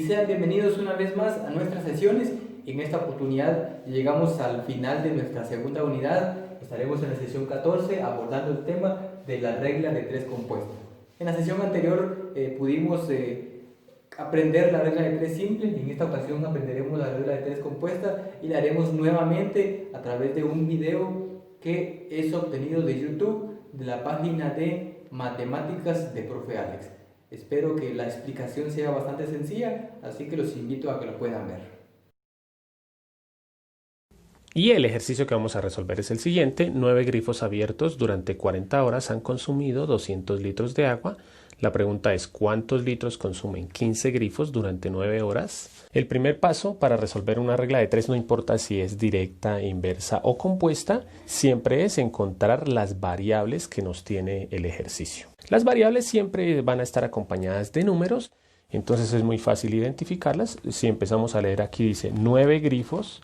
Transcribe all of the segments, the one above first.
sean bienvenidos una vez más a nuestras sesiones. En esta oportunidad llegamos al final de nuestra segunda unidad. Estaremos en la sesión 14 abordando el tema de la regla de tres compuestos. En la sesión anterior pudimos aprender la regla de tres simple. En esta ocasión aprenderemos la regla de tres compuesta y la haremos nuevamente a través de un video que es obtenido de YouTube, de la página de Matemáticas de Profe Alex. Espero que la explicación sea bastante sencilla, así que los invito a que lo puedan ver. Y el ejercicio que vamos a resolver es el siguiente. 9 grifos abiertos durante 40 horas han consumido 200 litros de agua. La pregunta es, ¿cuántos litros consumen 15 grifos durante 9 horas? El primer paso para resolver una regla de 3, no importa si es directa, inversa o compuesta, siempre es encontrar las variables que nos tiene el ejercicio. Las variables siempre van a estar acompañadas de números, entonces es muy fácil identificarlas. Si empezamos a leer aquí dice 9 grifos.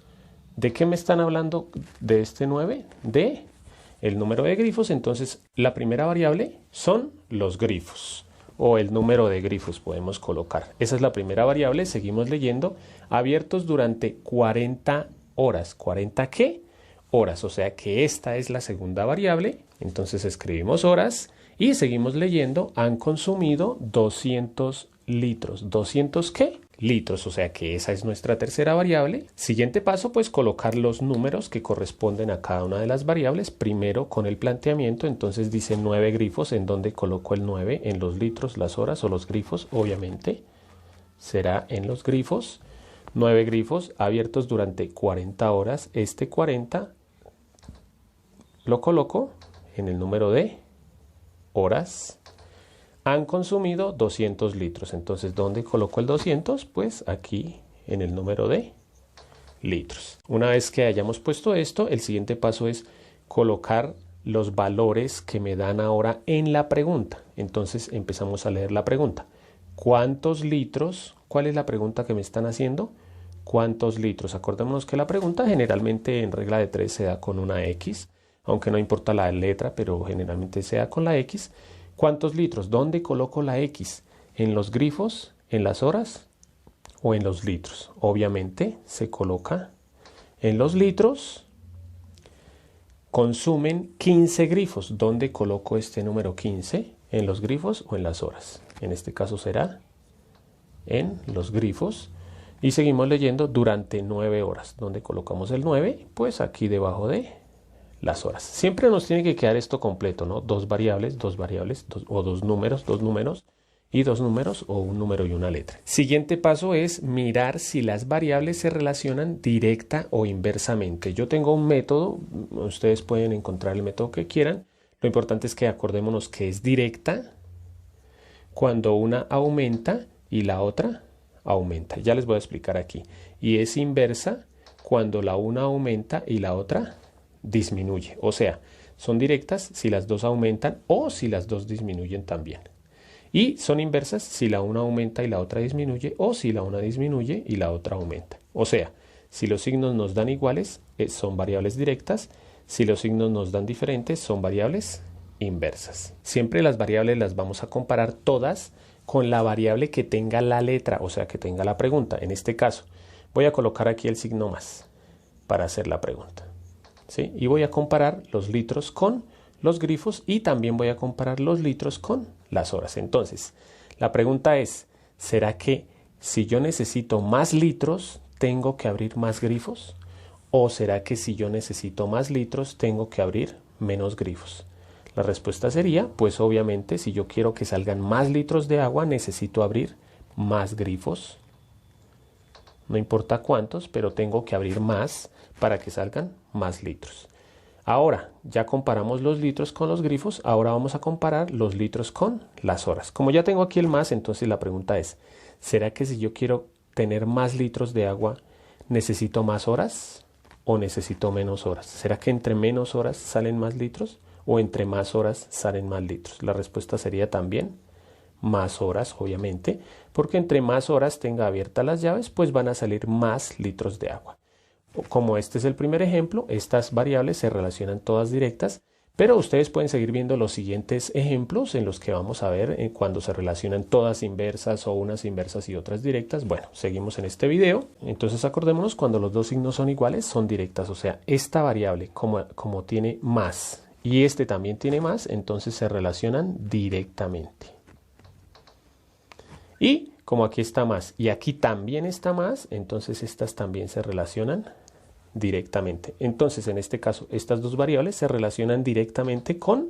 ¿De qué me están hablando de este 9? De el número de grifos. Entonces la primera variable son los grifos o el número de grifos podemos colocar. Esa es la primera variable. Seguimos leyendo. Abiertos durante 40 horas. ¿40 qué? Horas. O sea que esta es la segunda variable. Entonces escribimos horas y seguimos leyendo. Han consumido 200 litros. ¿200 qué? Litros, o sea que esa es nuestra tercera variable. Siguiente paso, pues colocar los números que corresponden a cada una de las variables. Primero con el planteamiento, entonces dice 9 grifos. ¿En dónde coloco el 9? ¿En los litros, las horas o los grifos? Obviamente será en los grifos. 9 grifos abiertos durante 40 horas. Este 40 lo coloco en el número de horas. Han consumido 200 litros. Entonces, ¿dónde coloco el 200? Pues aquí en el número de litros. Una vez que hayamos puesto esto, el siguiente paso es colocar los valores que me dan ahora en la pregunta. Entonces, empezamos a leer la pregunta. ¿Cuántos litros? ¿Cuál es la pregunta que me están haciendo? ¿Cuántos litros? Acordémonos que la pregunta generalmente en regla de 3 se da con una X, aunque no importa la letra, pero generalmente se da con la X. ¿Cuántos litros? ¿Dónde coloco la X? ¿En los grifos? ¿En las horas? ¿O en los litros? Obviamente se coloca en los litros. Consumen 15 grifos. ¿Dónde coloco este número 15? ¿En los grifos o en las horas? En este caso será en los grifos. Y seguimos leyendo durante 9 horas. ¿Dónde colocamos el 9? Pues aquí debajo de las horas. Siempre nos tiene que quedar esto completo, ¿no? Dos variables, o dos números y dos números o un número y una letra. Siguiente paso es mirar si las variables se relacionan directa o inversamente. Yo tengo un método, ustedes pueden encontrar el método que quieran. Lo importante es que acordémonos que es directa cuando una aumenta y la otra aumenta. Ya les voy a explicar aquí. Y es inversa cuando la una aumenta y la otra disminuye. O sea, son directas si las dos aumentan o si las dos disminuyen también. Y son inversas si la una aumenta y la otra disminuye o si la una disminuye y la otra aumenta. O sea, si los signos nos dan iguales, son variables directas. Si los signos nos dan diferentes, son variables inversas. Siempre las variables las vamos a comparar todas con la variable que tenga la letra, o sea, que tenga la pregunta. En este caso, voy a colocar aquí el signo más para hacer la pregunta. ¿Sí? Y voy a comparar los litros con los grifos y también voy a comparar los litros con las horas. Entonces, la pregunta es, ¿será que si yo necesito más litros, tengo que abrir más grifos? ¿O será que si yo necesito más litros, tengo que abrir menos grifos? La respuesta sería, pues obviamente, si yo quiero que salgan más litros de agua, necesito abrir más grifos. No importa cuántos, pero tengo que abrir más para que salgan más litros. Ahora, ya comparamos los litros con los grifos, ahora vamos a comparar los litros con las horas. Como ya tengo aquí el más, entonces la pregunta es, ¿será que si yo quiero tener más litros de agua, necesito más horas o necesito menos horas? ¿Será que entre menos horas salen más litros o entre más horas salen más litros? La respuesta sería también más horas, obviamente, porque entre más horas tenga abiertas las llaves, pues van a salir más litros de agua. Como este es el primer ejemplo, estas variables se relacionan todas directas, Pero ustedes pueden seguir viendo los siguientes ejemplos en los que vamos a ver cuando se relacionan todas inversas o unas inversas y otras directas. Bueno, seguimos en este video. Entonces acordémonos, cuando los dos signos son iguales, son directas. O sea, esta variable como tiene más y este también tiene más, entonces se relacionan directamente. Y como aquí está más y aquí también está más, entonces estas también se relacionan directamente. Entonces, en este caso, estas dos variables se relacionan directamente con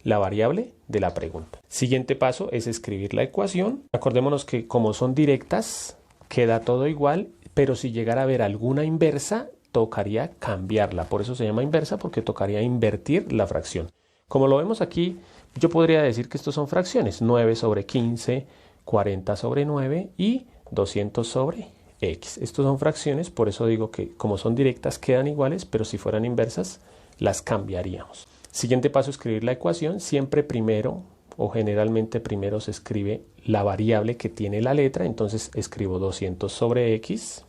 la variable de la pregunta. Siguiente paso es escribir la ecuación. Acordémonos que como son directas, queda todo igual, pero si llegara a haber alguna inversa, tocaría cambiarla. Por eso se llama inversa, porque tocaría invertir la fracción. Como lo vemos aquí, yo podría decir que estos son fracciones. 9 sobre 15, 40 sobre 9 y 200 sobre x. Estos son fracciones, por eso digo que como son directas quedan iguales, pero si fueran inversas las cambiaríamos. Siguiente paso, escribir la ecuación. Siempre primero o generalmente primero se escribe la variable que tiene la letra, entonces escribo 200 sobre x.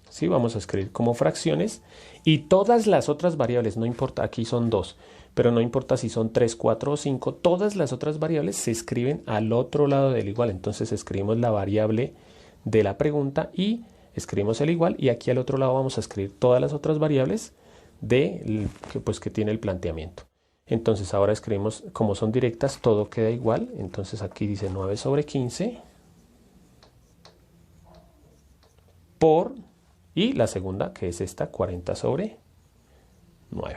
¿Sí? Vamos a escribir como fracciones y todas las otras variables, no importa, aquí son 2, pero no importa si son 3, 4 o 5, todas las otras variables se escriben al otro lado del igual. Entonces escribimos la variable de la pregunta y escribimos el igual, y aquí al otro lado vamos a escribir todas las otras variables que tiene el planteamiento. Entonces ahora escribimos, como son directas, todo queda igual. Entonces aquí dice 9 sobre 15 por, y la segunda, que es esta, 40 sobre 9.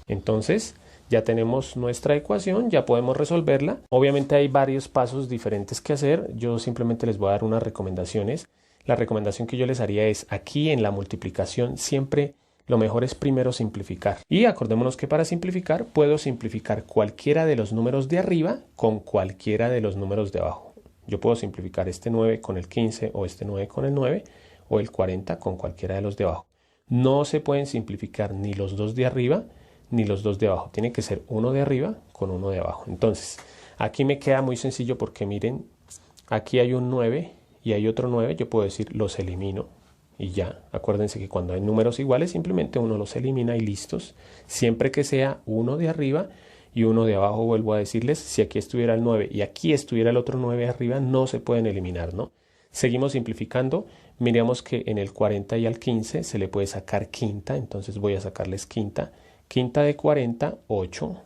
Entonces ya tenemos nuestra ecuación, ya podemos resolverla. Obviamente hay varios pasos diferentes que hacer. Yo simplemente les voy a dar unas recomendaciones. La recomendación que yo les haría es, aquí en la multiplicación siempre lo mejor es primero simplificar. Y acordémonos que para simplificar puedo simplificar cualquiera de los números de arriba con cualquiera de los números de abajo. Yo puedo simplificar este 9 con el 15 o este 9 con el 9 o el 40 con cualquiera de los de abajo. No se pueden simplificar ni los dos de arriba ni los dos de abajo. Tiene que ser uno de arriba con uno de abajo. Entonces, aquí me queda muy sencillo porque miren, aquí hay un 9 y hay otro 9. Yo puedo decir, los elimino y ya. Acuérdense que cuando hay números iguales, simplemente uno los elimina y listos. Siempre que sea uno de arriba y uno de abajo, vuelvo a decirles, si aquí estuviera el 9 y aquí estuviera el otro 9 arriba, no se pueden eliminar, ¿no? Seguimos simplificando. Miremos que en el 40 y al 15 se le puede sacar quinta, entonces voy a sacarles quinta. Quinta de 40, 8.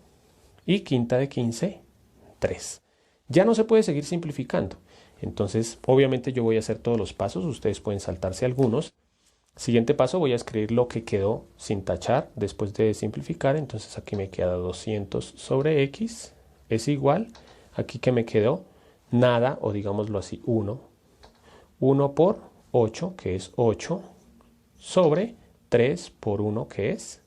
Y quinta de 15, 3. Ya no se puede seguir simplificando. Entonces, obviamente yo voy a hacer todos los pasos. Ustedes pueden saltarse algunos. Siguiente paso, voy a escribir lo que quedó sin tachar después de simplificar. Entonces aquí me queda 200 sobre x es igual. Aquí que me quedó nada, o digámoslo así, 1. 1 por 8, que es 8, sobre 3 por 1, que es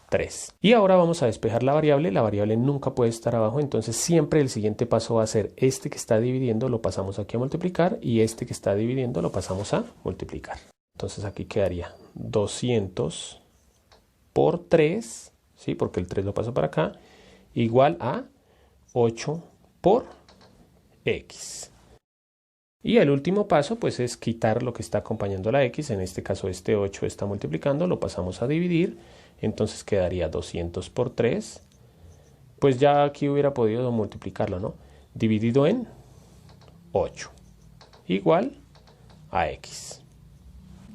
3. Y ahora vamos a despejar la variable. La variable nunca puede estar abajo, entonces siempre el siguiente paso va a ser este que está dividiendo, lo pasamos aquí a multiplicar, y este que está dividiendo lo pasamos a multiplicar. Entonces aquí quedaría 200 por 3, ¿sí? Porque el 3 lo paso para acá, igual a 8 por x. Y el último paso pues es quitar lo que está acompañando a la x. En este caso este 8 está multiplicando, lo pasamos a dividir. Entonces quedaría 200 por 3. Pues ya aquí hubiera podido multiplicarlo, ¿no? Dividido en 8. Igual a x.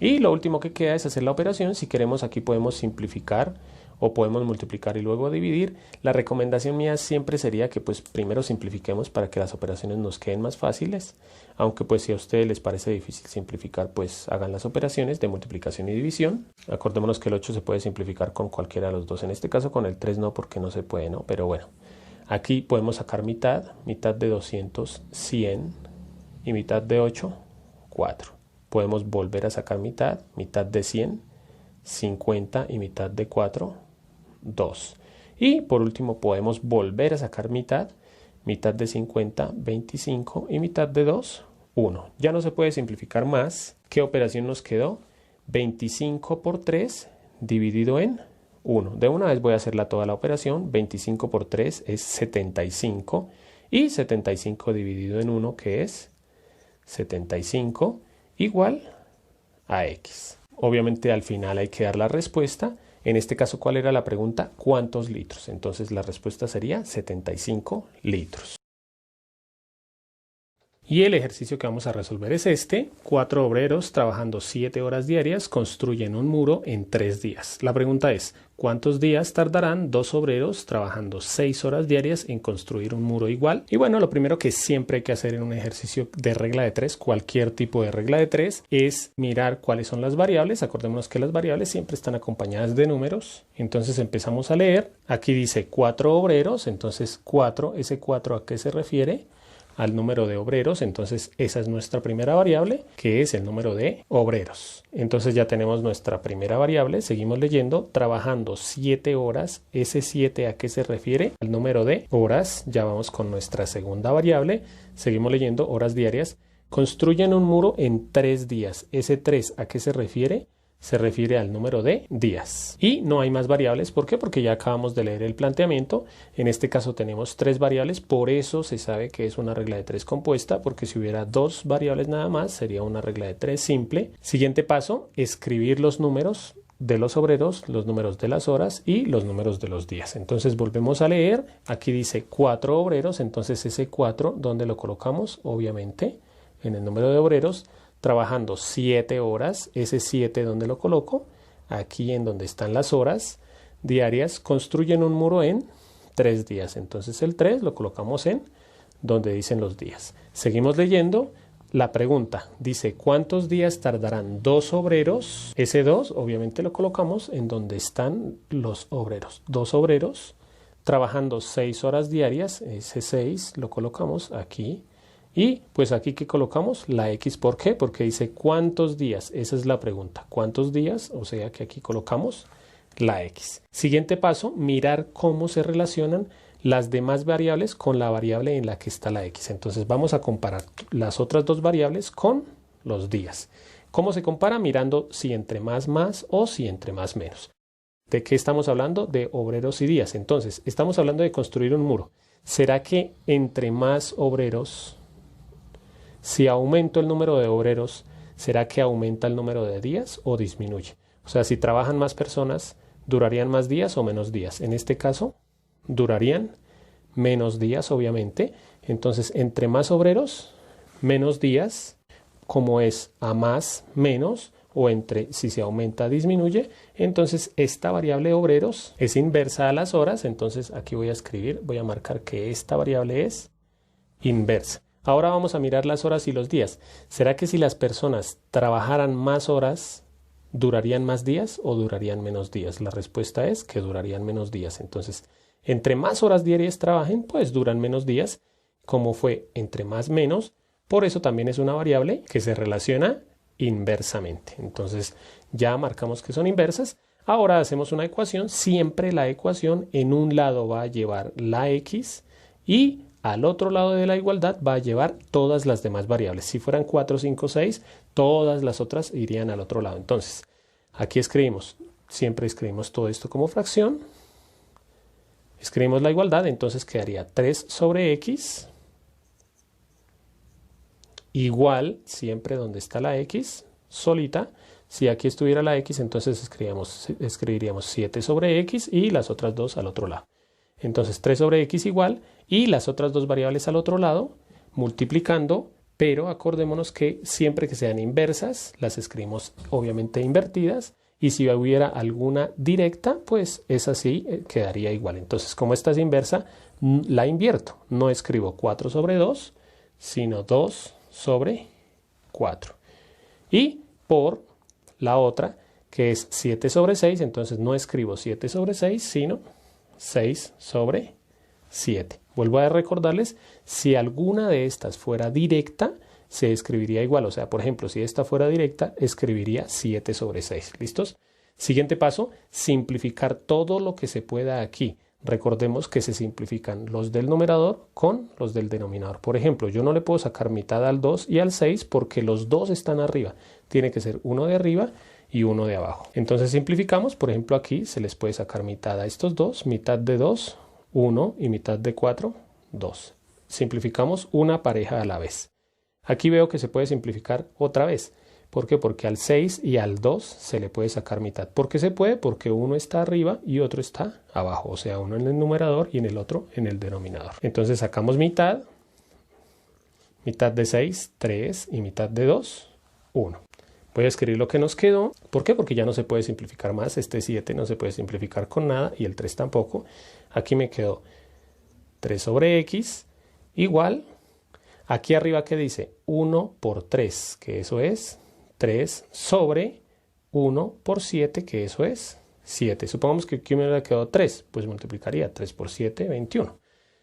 Y lo último que queda es hacer la operación. Si queremos, aquí podemos simplificar o podemos multiplicar y luego dividir. La recomendación mía siempre sería que pues primero simplifiquemos para que las operaciones nos queden más fáciles. Aunque pues si a ustedes les parece difícil simplificar, pues hagan las operaciones de multiplicación y división. Acordémonos que el 8 se puede simplificar con cualquiera de los dos. En este caso con el 3 no, porque no se puede, ¿no? Pero bueno, aquí podemos sacar mitad. Mitad de 200, 100. Y mitad de 8, 4. Podemos volver a sacar mitad. Mitad de 100, 50. Y mitad de 4, 2. Y por último podemos volver a sacar mitad. Mitad de 50, 25. Y mitad de 2, 1. Ya no se puede simplificar más. ¿Qué operación nos quedó? 25 por 3 dividido en 1. De una vez voy a hacerla toda la operación. 25 por 3 es 75. Y 75 dividido en 1, que es 75, igual a x. Obviamente al final hay que dar la respuesta. En este caso, ¿cuál era la pregunta? ¿Cuántos litros? Entonces la respuesta sería 75 litros. Y el ejercicio que vamos a resolver es este. 4 obreros trabajando 7 horas diarias construyen un muro en 3 días. La pregunta es, ¿cuántos días tardarán 2 obreros trabajando 6 horas diarias en construir un muro igual? Y bueno, lo primero que siempre hay que hacer en un ejercicio de regla de 3, cualquier tipo de regla de 3, es mirar cuáles son las variables. Acordémonos que las variables siempre están acompañadas de números. Entonces empezamos a leer. Aquí dice 4 obreros, entonces 4, ese 4 ¿a qué se refiere? Al número de obreros, entonces esa es nuestra primera variable, que es el número de obreros. Entonces ya tenemos nuestra primera variable, seguimos leyendo, trabajando 7 horas, ese 7 ¿a qué se refiere? Al número de horas. Ya vamos con nuestra segunda variable, seguimos leyendo, horas diarias, construyen un muro en 3 días, ese 3 ¿a qué se refiere? Se refiere al número de días. Y no hay más variables. ¿Por qué? Porque ya acabamos de leer el planteamiento. En este caso tenemos 3 variables, por eso se sabe que es una regla de 3 compuesta, porque si hubiera 2 variables nada más, sería una regla de 3 simple. Siguiente paso, escribir los números de los obreros, los números de las horas y los números de los días. Entonces volvemos a leer. Aquí dice 4 obreros, entonces ese 4, ¿dónde lo colocamos? Obviamente en el número de obreros. Trabajando 7 horas, ese 7 ¿dónde lo coloco? Aquí en donde están las horas diarias, construyen un muro en 3 días. Entonces el 3 lo colocamos en donde dicen los días. Seguimos leyendo. La pregunta dice, ¿cuántos días tardarán 2 obreros? Ese 2 obviamente lo colocamos en donde están los obreros. 2 obreros trabajando 6 horas diarias, ese 6 lo colocamos aquí. Y pues aquí que colocamos la X, ¿por qué? Porque dice ¿cuántos días? Esa es la pregunta. ¿Cuántos días? O sea que aquí colocamos la X. Siguiente paso, mirar cómo se relacionan las demás variables con la variable en la que está la X. Entonces vamos a comparar las otras 2 variables con los días. ¿Cómo se compara? Mirando si entre más o si entre más menos. ¿De qué estamos hablando? De obreros y días. Entonces estamos hablando de construir un muro. ¿Será que entre más obreros... Si aumento el número de obreros, ¿será que aumenta el número de días o disminuye? O sea, si trabajan más personas, ¿durarían más días o menos días? En este caso, durarían menos días, obviamente. Entonces, entre más obreros, menos días, como es a más, menos, o entre si se aumenta, disminuye. Entonces, esta variable obreros es inversa a las horas. Entonces, aquí voy a escribir, voy a marcar que esta variable es inversa. Ahora vamos a mirar las horas y los días. ¿Será que si las personas trabajaran más horas, durarían más días o durarían menos días? La respuesta es que durarían menos días. Entonces, entre más horas diarias trabajen, pues duran menos días. Como fue entre más menos, por eso también es una variable que se relaciona inversamente. Entonces, ya marcamos que son inversas. Ahora hacemos una ecuación. Siempre la ecuación en un lado va a llevar la X y al otro lado de la igualdad va a llevar todas las demás variables. Si fueran 4, 5, 6, todas las otras irían al otro lado. Entonces, aquí escribimos, siempre escribimos todo esto como fracción. Escribimos la igualdad, entonces quedaría 3 sobre X igual, siempre donde está la X, solita. Si aquí estuviera la X, entonces escribiríamos 7 sobre X y las otras 2 al otro lado. Entonces 3 sobre X igual y las otras 2 variables al otro lado multiplicando, pero acordémonos que siempre que sean inversas las escribimos obviamente invertidas y si hubiera alguna directa pues esa sí quedaría igual. Entonces como esta es inversa la invierto, no escribo 4 sobre 2 sino 2 sobre 4 y por la otra que es 7 sobre 6 entonces no escribo 7 sobre 6 sino 6 sobre 7. Vuelvo a recordarles, si alguna de estas fuera directa, se escribiría igual. O sea, por ejemplo, si esta fuera directa, escribiría 7 sobre 6. ¿Listos? Siguiente paso, simplificar todo lo que se pueda aquí. Recordemos que se simplifican los del numerador con los del denominador. Por ejemplo, yo no le puedo sacar mitad al 2 y al 6 porque los dos están arriba. Tiene que ser uno de arriba y uno de abajo. Entonces simplificamos, por ejemplo aquí se les puede sacar mitad a estos dos, mitad de 2, 1 y mitad de 4, 2. Simplificamos una pareja a la vez. Aquí veo que se puede simplificar otra vez, ¿Por qué? Porque al 6 y al 2 se le puede sacar mitad. ¿Por qué se puede? Porque uno está arriba y otro está abajo. O sea, uno en el numerador y en el otro en el denominador. Entonces sacamos mitad. Mitad de 6, 3 y mitad de 2, 1. Voy a escribir lo que nos quedó. ¿Por qué? Porque ya no se puede simplificar más. Este 7 no se puede simplificar con nada y el 3 tampoco. Aquí me quedó 3 sobre x igual. Aquí arriba que dice 1 por 3, que eso es 3 sobre 1 por 7, que eso es 7. Supongamos que aquí me hubiera quedado 3, pues multiplicaría 3 por 7, 21.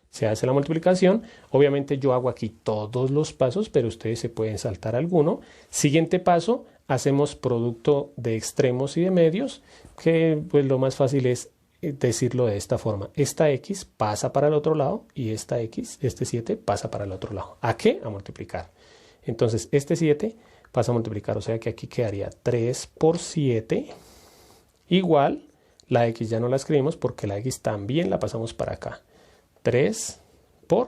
Se hace la multiplicación. Obviamente yo hago aquí todos los pasos, pero ustedes se pueden saltar alguno. Siguiente paso, hacemos producto de extremos y de medios, que pues lo más fácil es decirlo de esta forma. Esta x pasa para el otro lado y esta x, este 7, pasa para el otro lado. ¿A qué? A multiplicar. Entonces este 7 pasa a multiplicar, o sea que aquí quedaría 3 por 7 igual, la x ya no la escribimos porque la x también la pasamos para acá. 3 por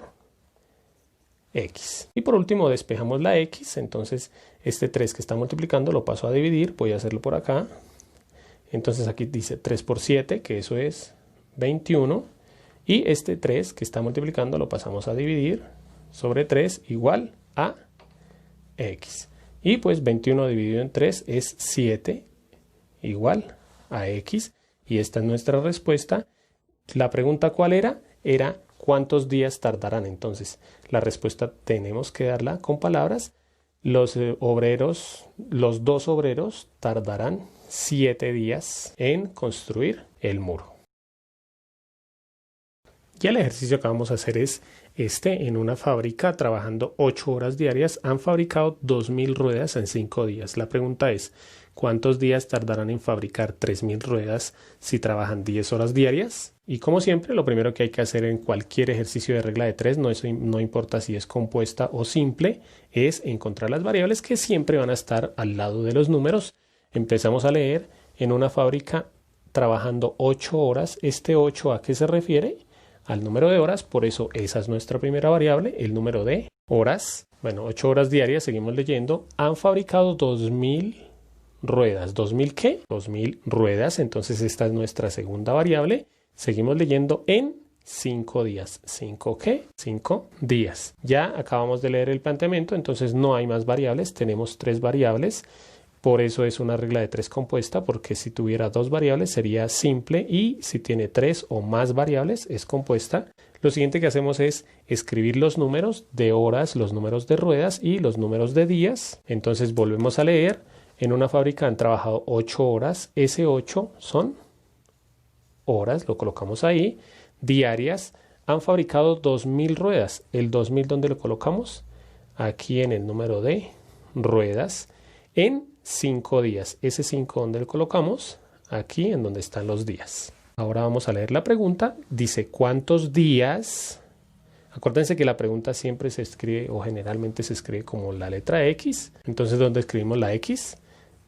x. Y por último despejamos la x, entonces este 3 que está multiplicando lo paso a dividir, voy a hacerlo por acá. Entonces aquí dice 3 por 7, que eso es 21. Y este 3 que está multiplicando lo pasamos a dividir sobre 3 igual a x. Y pues 21 dividido en 3 es 7 igual a x. Y esta es nuestra respuesta. La pregunta ¿cuál era? Era ¿cuántos días tardarán? Entonces la respuesta tenemos que darla con palabras. Los dos obreros tardarán 7 días en construir el muro. Y el ejercicio que vamos a hacer es en una fábrica trabajando 8 horas diarias han fabricado 2000 ruedas en 5 días. La pregunta es, ¿cuántos días tardarán en fabricar 3000 ruedas si trabajan 10 horas diarias? Y como siempre, lo primero que hay que hacer en cualquier ejercicio de regla de 3, no importa si es compuesta o simple, es encontrar las variables que siempre van a estar al lado de los números. Empezamos a leer en una fábrica trabajando 8 horas. ¿Este 8 a qué se refiere? Al número de horas, por eso esa es nuestra primera variable, el número de horas. Bueno, 8 horas diarias, seguimos leyendo. Han fabricado 2000 ruedas. ¿2000 qué? 2000 ruedas, entonces esta es nuestra segunda variable. Seguimos leyendo en 5 días. ¿5 qué? 5 días. Ya acabamos de leer el planteamiento, entonces no hay más variables, tenemos 3 variables. Por eso es una regla de 3 compuesta, porque si tuviera 2 variables sería simple y si tiene 3 o más variables es compuesta. Lo siguiente que hacemos es escribir los números de horas, los números de ruedas y los números de días. Entonces volvemos a leer. En una fábrica han trabajado 8 horas. Ese 8 son horas, lo colocamos ahí. Diarias han fabricado 2000 ruedas. ¿El 2000 dónde lo colocamos? Aquí en el número de ruedas. En 5 días. Ese 5 ¿dónde lo colocamos? Aquí en donde están los días. Ahora vamos a leer la pregunta. Dice, ¿cuántos días? Acuérdense que la pregunta siempre se escribe o generalmente se escribe como la letra X. Entonces, ¿dónde escribimos la X?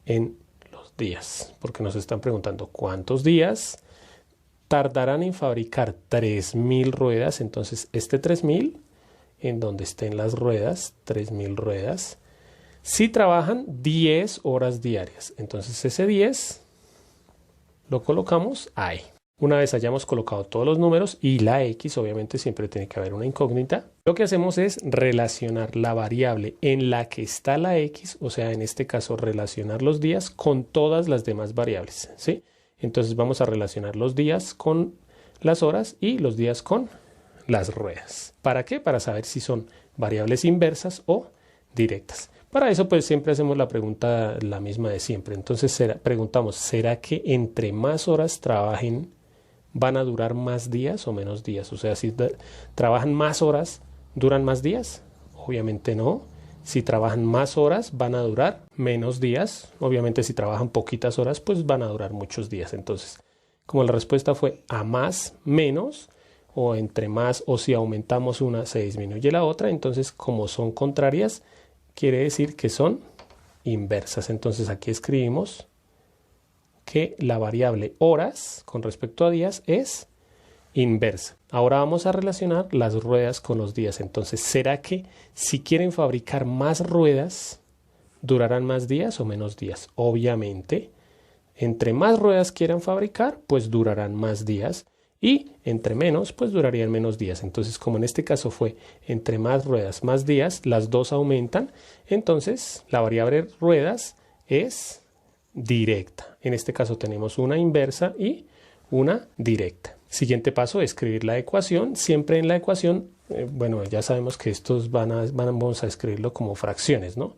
En los días. Porque nos están preguntando ¿cuántos días tardarán en fabricar 3000 ruedas? Entonces, este 3000, en donde estén las ruedas, 3000 ruedas, si trabajan 10 horas diarias. Entonces ese 10 lo colocamos ahí. Una vez hayamos colocado todos los números y la X, obviamente siempre tiene que haber una incógnita, lo que hacemos es relacionar la variable en la que está la X, o sea, en este caso relacionar los días con todas las demás variables, ¿sí? Entonces vamos a relacionar los días con las horas y los días con las ruedas. ¿Para qué? Para saber si son variables inversas o directas. Para eso pues siempre hacemos la pregunta la misma de siempre. Entonces preguntamos, ¿será que entre más horas trabajen van a durar más días o menos días? O sea, si trabajan más horas, ¿duran más días? Obviamente no. Si trabajan más horas, van a durar menos días. Obviamente si trabajan poquitas horas, pues van a durar muchos días. Entonces, como la respuesta fue a más, menos, o entre más, o si aumentamos una, se disminuye la otra. Entonces, como son contrarias, quiere decir que son inversas. Entonces aquí escribimos que la variable horas con respecto a días es inversa. Ahora vamos a relacionar las ruedas con los días. Entonces, ¿será que si quieren fabricar más ruedas, ¿Durarán más días o menos días? Obviamente, entre más ruedas quieran fabricar, pues durarán más días. Y entre menos, pues durarían menos días. Entonces, como en este caso fue entre más ruedas, más días, las dos aumentan. Entonces, la variable ruedas es directa. En este caso tenemos una inversa y una directa. Siguiente paso, escribir la ecuación. Siempre en la ecuación, bueno, ya sabemos que estos vamos a escribirlo como fracciones, ¿no?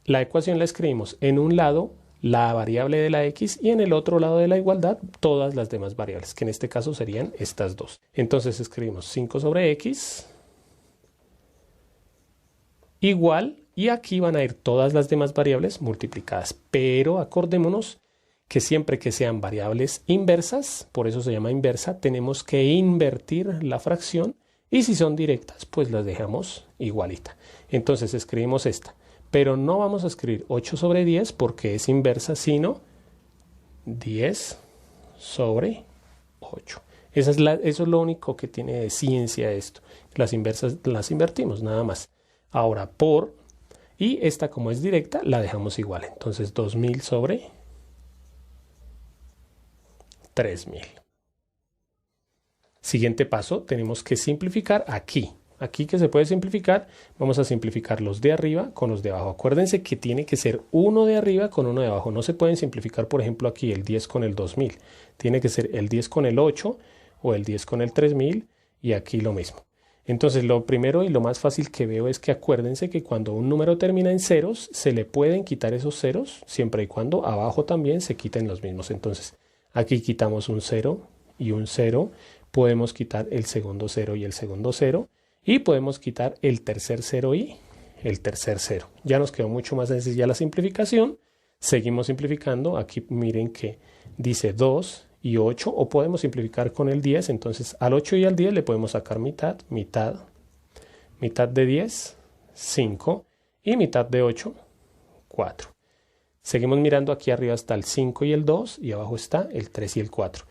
La ecuación la escribimos en un lado la variable de la x y en el otro lado de la igualdad todas las demás variables, que en este caso serían estas dos. Entonces escribimos 5 sobre x igual, y aquí van a ir todas las demás variables multiplicadas, pero acordémonos que siempre que sean variables inversas, por eso se llama inversa, tenemos que invertir la fracción, y si son directas, pues las dejamos igualita. Entonces escribimos esta. Pero no vamos a escribir 8 sobre 10 porque es inversa, sino 10 sobre 8. Eso es lo único que tiene de ciencia esto. Las inversas las invertimos, nada más. Ahora y esta como es directa, la dejamos igual. Entonces 2000 sobre 3000. Siguiente paso, tenemos que simplificar aquí. Aquí que se puede simplificar, vamos a simplificar los de arriba con los de abajo. Acuérdense que tiene que ser uno de arriba con uno de abajo. No se pueden simplificar, por ejemplo, aquí el 10 con el 2000. Tiene que ser el 10 con el 8 o el 10 con el 3000 y aquí lo mismo. Entonces, lo primero y lo más fácil que veo es que acuérdense que cuando un número termina en ceros, se le pueden quitar esos ceros siempre y cuando abajo también se quiten los mismos. Entonces, aquí quitamos un 0 y un 0. Podemos quitar el segundo 0 y el segundo 0. Y podemos quitar el tercer 0 y el tercer 0. Ya nos quedó mucho más sencilla la simplificación. Seguimos simplificando. Aquí miren que dice 2 y 8. O podemos simplificar con el 10. Entonces al 8 y al 10 le podemos sacar mitad, mitad. Mitad de 10, 5. Y mitad de 8, 4. Seguimos mirando aquí arriba está el 5 y el 2. Y abajo está el 3 y el 4.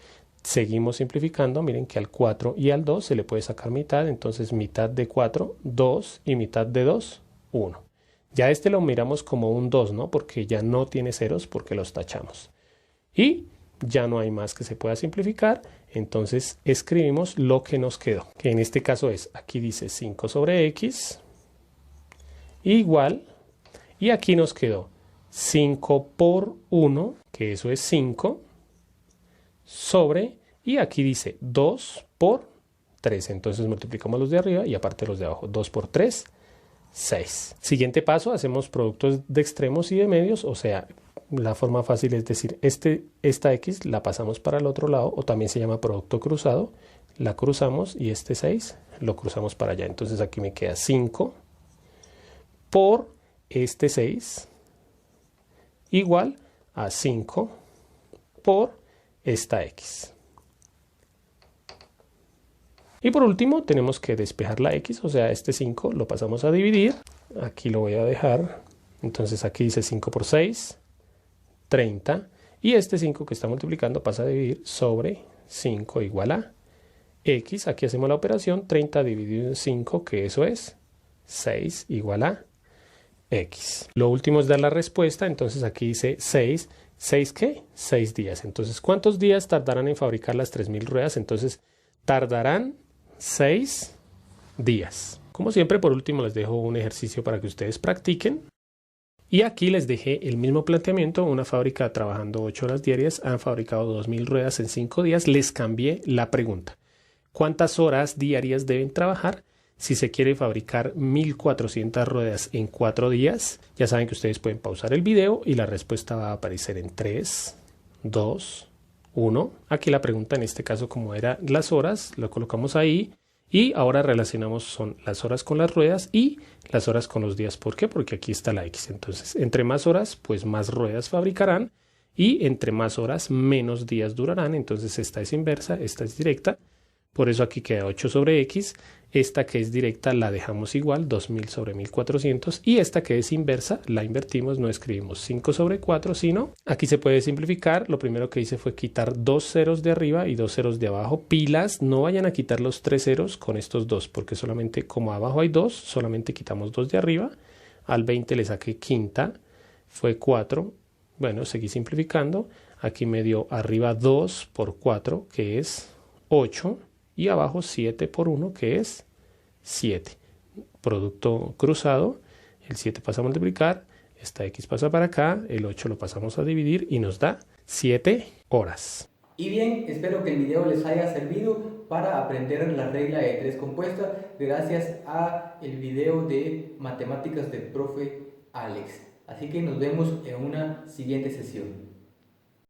Seguimos simplificando, miren que al 4 y al 2 se le puede sacar mitad, entonces mitad de 4, 2 y mitad de 2, 1. Ya este lo miramos como un 2, ¿no? Porque ya no tiene ceros porque los tachamos. Y ya no hay más que se pueda simplificar, entonces escribimos lo que nos quedó, que en este caso es, aquí dice 5 sobre x igual, y aquí nos quedó 5 por 1, que eso es 5, sobre, y aquí dice 2 por 3. Entonces multiplicamos los de arriba y aparte los de abajo. 2 por 3, 6. Siguiente paso, hacemos productos de extremos y de medios. O sea, la forma fácil es decir, esta x la pasamos para el otro lado, o también se llama producto cruzado. La cruzamos y este 6 lo cruzamos para allá. Entonces aquí me queda 5 por este 6 igual a 5 por esta x. Y por último tenemos que despejar la x, o sea, este 5 lo pasamos a dividir. Aquí lo voy a dejar. Entonces aquí dice 5 por 6, 30. Y este 5 que está multiplicando pasa a dividir sobre 5 igual a x. Aquí hacemos la operación 30 dividido en 5, que eso es 6 igual a x. Lo último es dar la respuesta. Entonces aquí dice 6. ¿6 qué? 6 días. Entonces, ¿cuántos días tardarán en fabricar las 3000 ruedas? Entonces, tardarán 6 días. Como siempre, por último, les dejo un ejercicio para que ustedes practiquen. Y aquí les dejé el mismo planteamiento. Una fábrica trabajando 8 horas diarias han fabricado 2000 ruedas en 5 días. Les cambié la pregunta. ¿Cuántas horas diarias deben trabajar si se quiere fabricar 1400 ruedas en 4 días? Ya saben que ustedes pueden pausar el video y la respuesta va a aparecer en 3, 2, 1. Aquí la pregunta en este caso, como era las horas, lo colocamos ahí. Y ahora relacionamos son las horas con las ruedas y las horas con los días. ¿Por qué? Porque aquí está la X. Entonces, entre más horas, pues más ruedas fabricarán. Y entre más horas, menos días durarán. Entonces, esta es inversa, esta es directa. Por eso aquí queda 8 sobre X. Esta que es directa la dejamos igual, 2000 sobre 1400. Y esta que es inversa la invertimos, no escribimos 5 sobre 4, sino aquí se puede simplificar. Lo primero que hice fue quitar 2 ceros de arriba y 2 ceros de abajo. Pilas, no vayan a quitar los 3 ceros con estos 2, porque solamente como abajo hay 2, solamente quitamos 2 de arriba. Al 20 le saqué quinta, fue 4. Bueno, seguí simplificando. Aquí me dio arriba 2 por 4, que es 8. Y abajo 7 por 1, que es 7. Producto cruzado. El 7 pasa a multiplicar. Esta x pasa para acá. El 8 lo pasamos a dividir y nos da 7 horas. Y bien, espero que el video les haya servido para aprender la regla de 3 compuesta gracias a el video de matemáticas del profe Alex. Así que nos vemos en una siguiente sesión.